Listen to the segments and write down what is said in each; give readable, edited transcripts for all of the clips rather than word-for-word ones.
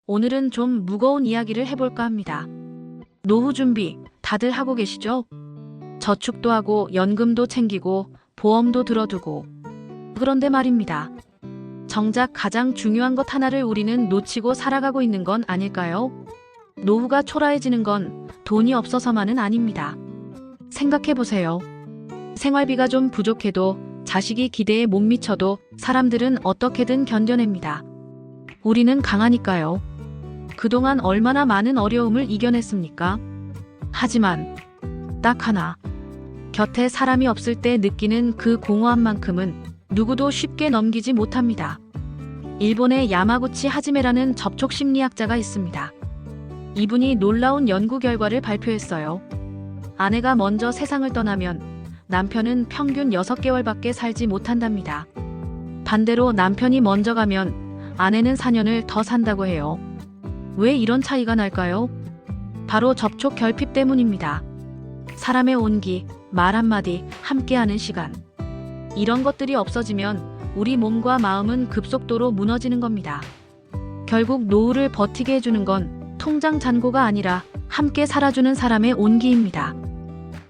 오늘은 좀 무거운 이야기를 해볼까 합니다. 노후 준비 다들 하고 계시죠? 저축도 하고 연금도 챙기고 보험도 들어두고. 그런데 말입니다. 정작 가장 중요한 것 하나를 우리는 놓치고 살아가고 있는 건 아닐까요? 노후가 초라해지는 건 돈이 없어서만은 아닙니다. 생각해보세요. 생활비가 좀 부족해도 자식이 기대에 못 미쳐도 사람들은 어떻게든 견뎌냅니다. 우리는 강하니까요. 그동안 얼마나 많은 어려움을 이겨냈습니까? 하지만 딱 하나, 곁에 사람이 없을 때 느끼는 그 공허함만큼은 누구도 쉽게 넘기지 못합니다. 일본의 야마구치 하지메라는 접촉심리학자가 있습니다. 이분이 놀라운 연구 결과를 발표했어요. 아내가 먼저 세상을 떠나면 남편은 평균 6개월밖에 살지 못한답니다. 반대로 남편이 먼저 가면 아내는 4년을 더 산다고 해요. 왜 이런 차이가 날까요? 바로 접촉 결핍 때문입니다. 사람의 온기, 말 한마디, 함께하는 시간. 이런 것들이 없어지면 우리 몸과 마음은 급속도로 무너지는 겁니다. 결국 노후를 버티게 해주는 건 통장 잔고가 아니라 함께 살아주는 사람의 온기입니다.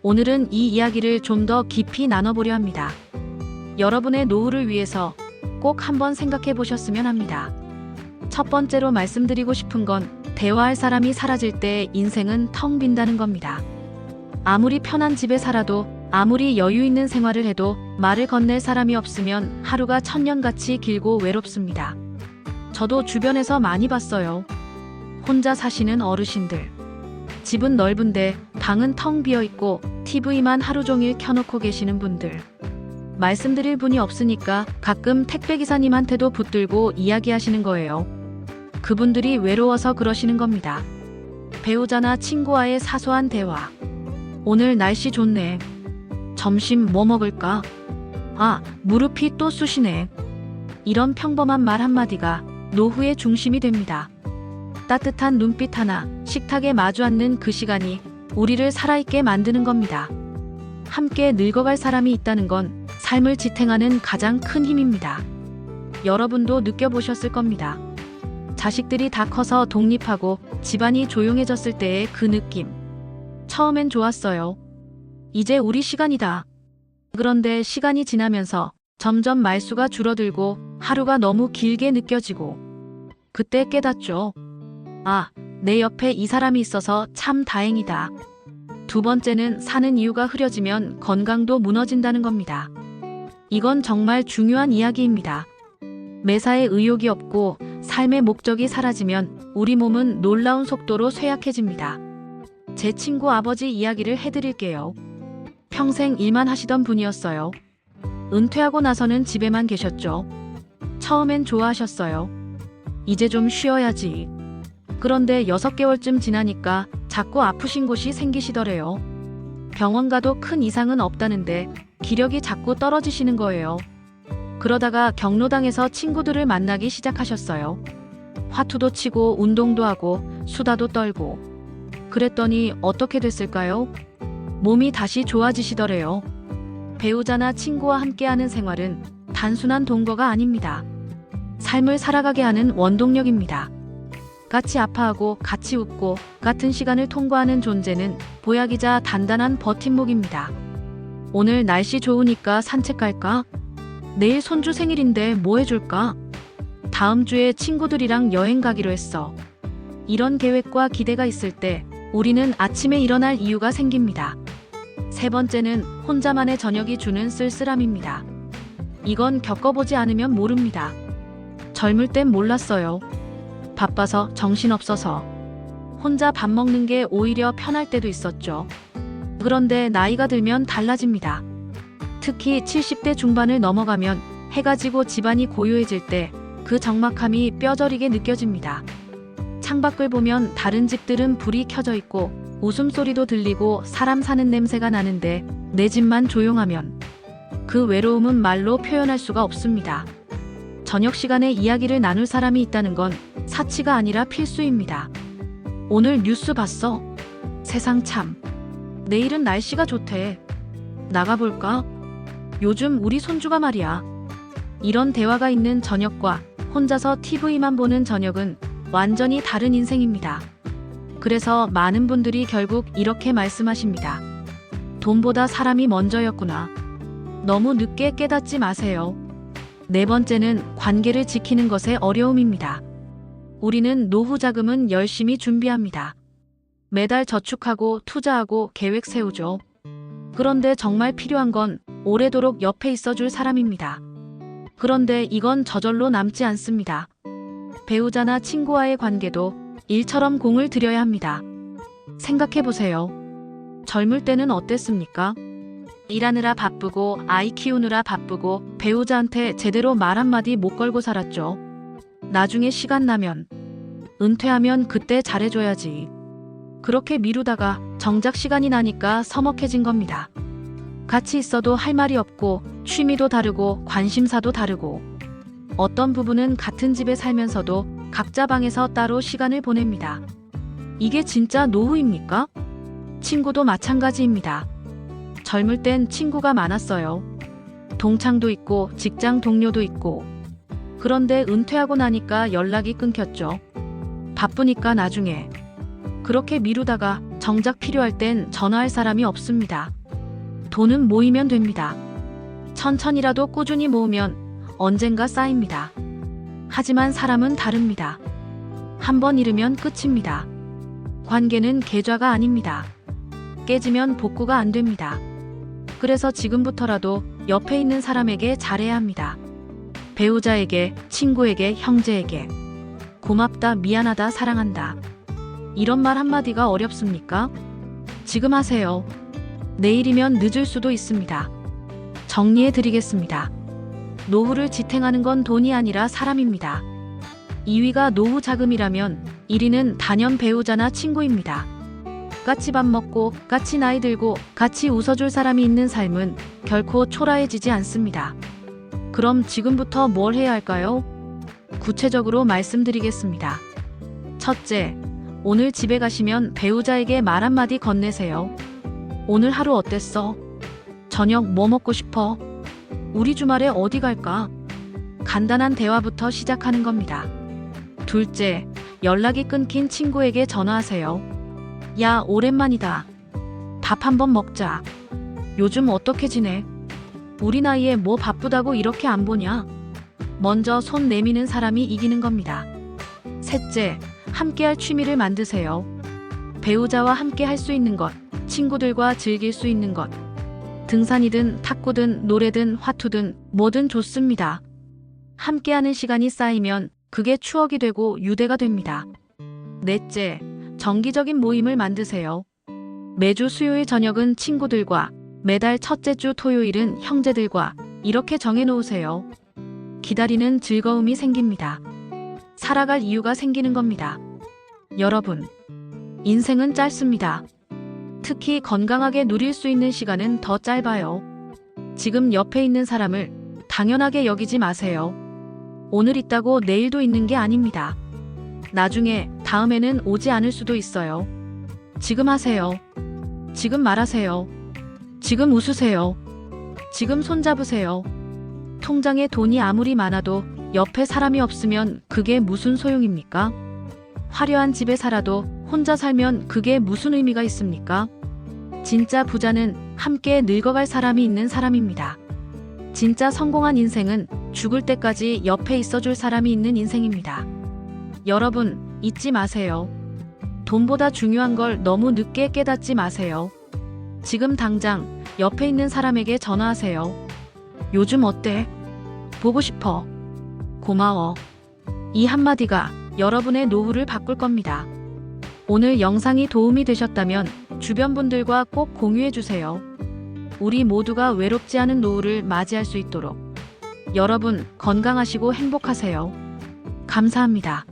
오늘은 이 이야기를 좀 더 깊이 나눠보려 합니다. 여러분의 노후를 위해서 꼭 한번 생각해 보셨으면 합니다. 첫 번째로 말씀드리고 싶은 건 대화할 사람이 사라질 때 인생은 텅 빈다는 겁니다. 아무리 편한 집에 살아도 아무리 여유 있는 생활을 해도 말을 건넬 사람이 없으면 하루가 천년같이 길고 외롭습니다. 저도 주변에서 많이 봤어요. 혼자 사시는 어르신들. 집은 넓은데 방은 텅 비어있고 TV만 하루 종일 켜놓고 계시는 분들. 말씀드릴 분이 없으니까 가끔 택배기사님한테도 붙들고 이야기하시는 거예요. 그분들이 외로워서 그러시는 겁니다. 배우자나 친구와의 사소한 대화. 오늘 날씨 좋네. 점심 뭐 먹을까? 아, 무릎이 또 쑤시네. 이런 평범한 말 한마디가 노후의 중심이 됩니다. 따뜻한 눈빛 하나, 식탁에 마주 앉는 그 시간이 우리를 살아있게 만드는 겁니다. 함께 늙어갈 사람이 있다는 건 삶을 지탱하는 가장 큰 힘입니다. 여러분도 느껴보셨을 겁니다. 자식들이 다 커서 독립하고 집안이 조용해졌을 때의 그 느낌. 처음엔 좋았어요. 이제 우리 시간이다. 그런데 시간이 지나면서 점점 말수가 줄어들고 하루가 너무 길게 느껴지고 그때 깨닫죠. 아, 내 옆에 이 사람이 있어서 참 다행이다. 두 번째는 사는 이유가 흐려지면 건강도 무너진다는 겁니다. 이건 정말 중요한 이야기입니다. 매사에 의욕이 없고 삶의 목적이 사라지면 우리 몸은 놀라운 속도로 쇠약해집니다. 제 친구 아버지 이야기를 해드릴게요. 평생 일만 하시던 분이었어요. 은퇴하고 나서는 집에만 계셨죠. 처음엔 좋아하셨어요. 이제 좀 쉬어야지. 그런데 6개월쯤 지나니까 자꾸 아프신 곳이 생기시더래요. 병원 가도 큰 이상은 없다는데 기력이 자꾸 떨어지시는 거예요. 그러다가 경로당에서 친구들을 만나기 시작하셨어요. 화투도 치고 운동도 하고 수다도 떨고. 그랬더니 어떻게 됐을까요? 몸이 다시 좋아지시더래요. 배우자나 친구와 함께하는 생활은 단순한 동거가 아닙니다. 삶을 살아가게 하는 원동력입니다. 같이 아파하고 같이 웃고 같은 시간을 통과하는 존재는 보약이자 단단한 버팀목입니다. 오늘 날씨 좋으니까 산책 갈까? 내일 손주 생일인데 뭐 해줄까? 다음 주에 친구들이랑 여행 가기로 했어. 이런 계획과 기대가 있을 때 우리는 아침에 일어날 이유가 생깁니다. 세 번째는 혼자만의 저녁이 주는 쓸쓸함입니다. 이건 겪어보지 않으면 모릅니다. 젊을 땐 몰랐어요. 바빠서 정신없어서 혼자 밥 먹는 게 오히려 편할 때도 있었죠. 그런데 나이가 들면 달라집니다. 특히 70대 중반을 넘어가면 해가 지고 집안이 고요해질 때 그 적막함이 뼈저리게 느껴집니다. 창밖을 보면 다른 집들은 불이 켜져 있고 웃음소리도 들리고 사람 사는 냄새가 나는데 내 집만 조용하면 그 외로움은 말로 표현할 수가 없습니다. 저녁 시간에 이야기를 나눌 사람이 있다는 건 사치가 아니라 필수입니다. 오늘 뉴스 봤어? 세상 참. 내일은 날씨가 좋대. 나가볼까? 요즘 우리 손주가 말이야. 이런 대화가 있는 저녁과 혼자서 TV만 보는 저녁은 완전히 다른 인생입니다. 그래서 많은 분들이 결국 이렇게 말씀하십니다. 돈보다 사람이 먼저였구나. 너무 늦게 깨닫지 마세요. 네 번째는 관계를 지키는 것의 어려움입니다. 우리는 노후 자금은 열심히 준비합니다. 매달 저축하고 투자하고 계획 세우죠. 그런데 정말 필요한 건 오래도록 옆에 있어줄 사람입니다. 그런데 이건 저절로 남지 않습니다. 배우자나 친구와의 관계도 일처럼 공을 들여야 합니다. 생각해보세요. 젊을 때는 어땠습니까? 일하느라 바쁘고 아이 키우느라 바쁘고 배우자한테 제대로 말 한마디 못 걸고 살았죠. 나중에 시간 나면 은퇴하면 그때 잘해줘야지. 그렇게 미루다가 정작 시간이 나니까 서먹해진 겁니다. 같이 있어도 할 말이 없고 취미도 다르고 관심사도 다르고 어떤 부부는 같은 집에 살면서도 각자 방에서 따로 시간을 보냅니다. 이게 진짜 노후입니까? 친구도 마찬가지입니다. 젊을 땐 친구가 많았어요. 동창도 있고 직장 동료도 있고. 그런데 은퇴하고 나니까 연락이 끊겼죠. 바쁘니까 나중에. 그렇게 미루다가 정작 필요할 땐 전화할 사람이 없습니다. 돈은 모이면 됩니다. 천천히라도 꾸준히 모으면 언젠가 쌓입니다. 하지만 사람은 다릅니다. 한번 잃으면 끝입니다. 관계는 계좌가 아닙니다. 깨지면 복구가 안 됩니다. 그래서 지금부터라도 옆에 있는 사람에게 잘해야 합니다. 배우자에게, 친구에게, 형제에게. 고맙다, 미안하다, 사랑한다. 이런 말 한마디가 어렵습니까? 지금 하세요. 내일이면 늦을 수도 있습니다. 정리해 드리겠습니다. 노후를 지탱하는 건 돈이 아니라 사람입니다. 2위가 노후 자금이라면 1위는 단연 배우자나 친구입니다. 같이 밥 먹고 같이 나이 들고 같이 웃어줄 사람이 있는 삶은 결코 초라해지지 않습니다. 그럼 지금부터 뭘 해야 할까요? 구체적으로 말씀드리겠습니다. 첫째, 오늘 집에 가시면 배우자에게 말 한마디 건네세요. 오늘 하루 어땠어? 저녁 뭐 먹고 싶어? 우리 주말에 어디 갈까? 간단한 대화부터 시작하는 겁니다. 둘째, 연락이 끊긴 친구에게 전화하세요. 야, 오랜만이다. 밥 한번 먹자. 요즘 어떻게 지내? 우리 나이에 뭐 바쁘다고 이렇게 안 보냐? 먼저 손 내미는 사람이 이기는 겁니다. 셋째, 함께할 취미를 만드세요. 배우자와 함께 할 수 있는 것, 친구들과 즐길 수 있는 것. 등산이든 탁구든 노래든 화투든 뭐든 좋습니다. 함께하는 시간이 쌓이면 그게 추억이 되고 유대가 됩니다. 넷째, 정기적인 모임을 만드세요. 매주 수요일 저녁은 친구들과, 매달 첫째 주 토요일은 형제들과 이렇게 정해놓으세요. 기다리는 즐거움이 생깁니다. 살아갈 이유가 생기는 겁니다. 여러분, 인생은 짧습니다. 특히 건강하게 누릴 수 있는 시간은 더 짧아요. 지금 옆에 있는 사람을 당연하게 여기지 마세요. 오늘 있다고 내일도 있는 게 아닙니다. 나중에, 다음에는 오지 않을 수도 있어요. 지금 하세요. 지금 말하세요. 지금 웃으세요. 지금 손잡으세요. 통장에 돈이 아무리 많아도 옆에 사람이 없으면 그게 무슨 소용입니까? 화려한 집에 살아도 혼자 살면 그게 무슨 의미가 있습니까? 진짜 부자는 함께 늙어갈 사람이 있는 사람입니다. 진짜 성공한 인생은 죽을 때까지 옆에 있어줄 사람이 있는 인생입니다. 여러분, 잊지 마세요. 돈보다 중요한 걸 너무 늦게 깨닫지 마세요. 지금 당장 옆에 있는 사람에게 전화하세요. 요즘 어때? 보고 싶어. 고마워. 이 한마디가 여러분의 노후를 바꿀 겁니다. 오늘 영상이 도움이 되셨다면 주변 분들과 꼭 공유해 주세요. 우리 모두가 외롭지 않은 노후를 맞이할 수 있도록. 여러분, 건강하시고 행복하세요. 감사합니다.